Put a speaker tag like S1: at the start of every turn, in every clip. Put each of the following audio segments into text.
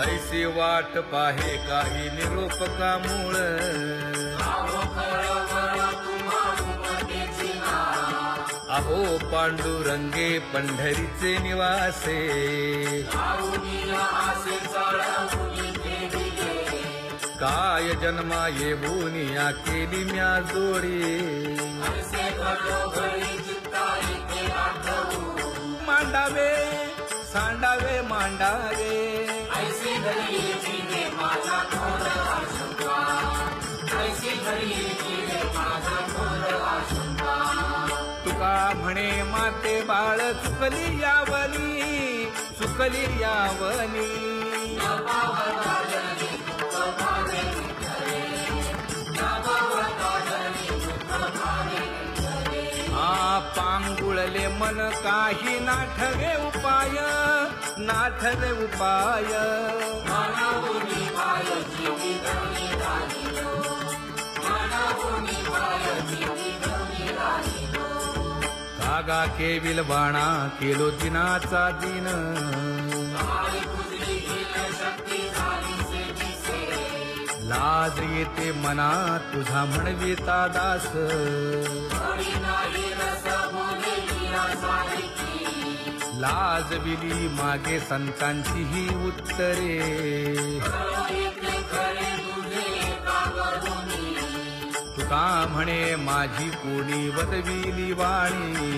S1: ऐसी वाट पाहे काही निरोप का मूळ अहो पांडुरंगे पंढरीचे निवासे काय जन्मा येऊनिया केली म्या जोडी मांडावे सांडावे मांडावे तुका म्हणे माते बाळ चुकली यावनी पांगुळले मन काही नाठवे उपाय कागा केविल बाणा केलो दिनाचा दिन लाज येते मना तुझा म्हणविता दास लाज विली मागे संतांची ही उत्तरे तुका म्हणे माझी कोणी वदविली वाणी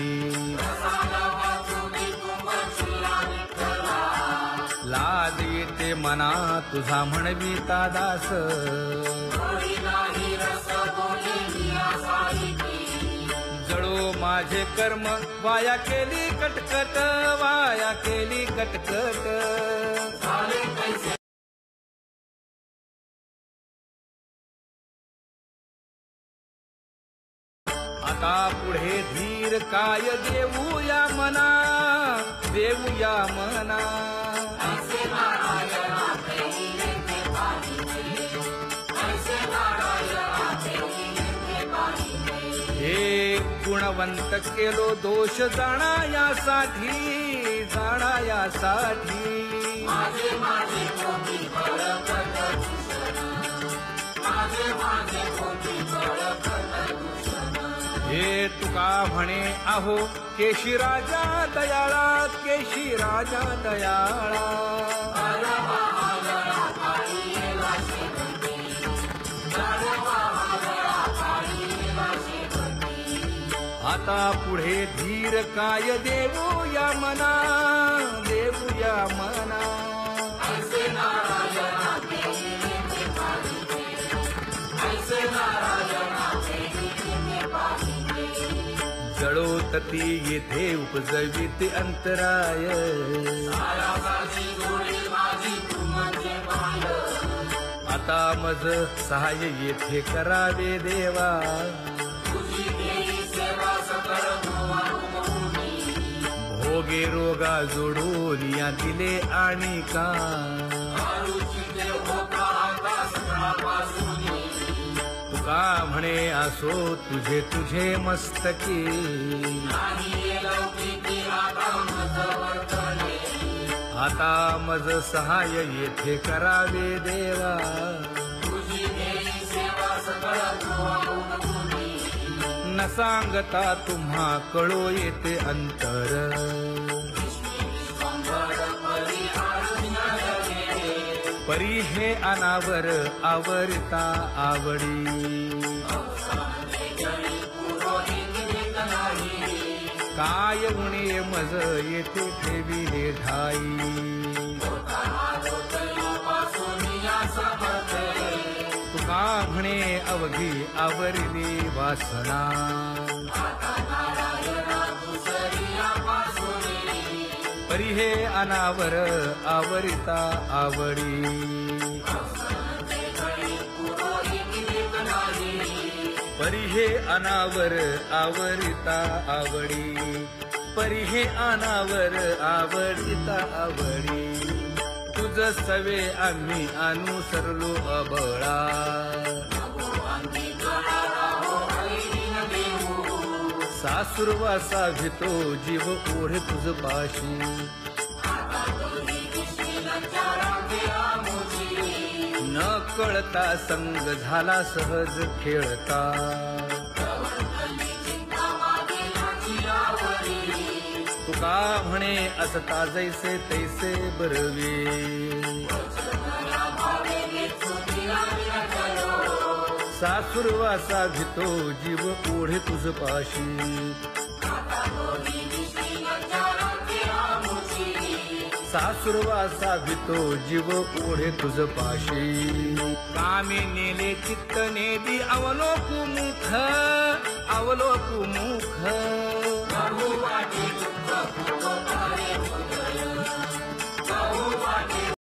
S1: लाज येते मना तुझा म्हणविता दास जळो माझे कर्म वाया केली कटकट आता पुढे धीर काय देऊया मना हे गुणवंत केलो दोष जाणायासाठी हे तुका म्हणे अहो केशी राजा दयाळा आता पुढे धीर काय देऊया मना जळोतती येथे उपजविते अंतराय आता मज सहाय्य येथे करावे देवा भोगे रोगा जोडून या दिले आणि का तुका म्हणे असो तुझे मस्तकी आता मज सहाय्य येथे करावे देवा न सांगता तुम्हा कळो येते अंतर परी हे अनावर आवरता आवडी काय उणे मज येथे ठेविले ठाई तुका म्हणे अवघी आवरली वासना परी हे अनावर आवरिता आवडी परी हे अनावर आवरिता आवडी परी हे अनावर आवडिता आवडी तुझ सवे आम्ही अनुसरलो अबळा सासुरवासा भितो जीव ओढे तुझ पाशी न कळता संग झाला सहज खेळता तुका म्हणे असता जैसे तैसे बरवे सासुरवासा भितो जीव ओढे तुझ पाशी सासुरवासा भितो जीव ओढे तुझ पाशी कामे नेले चित्त नेदी अवलोकु मुख अवलोकु मुख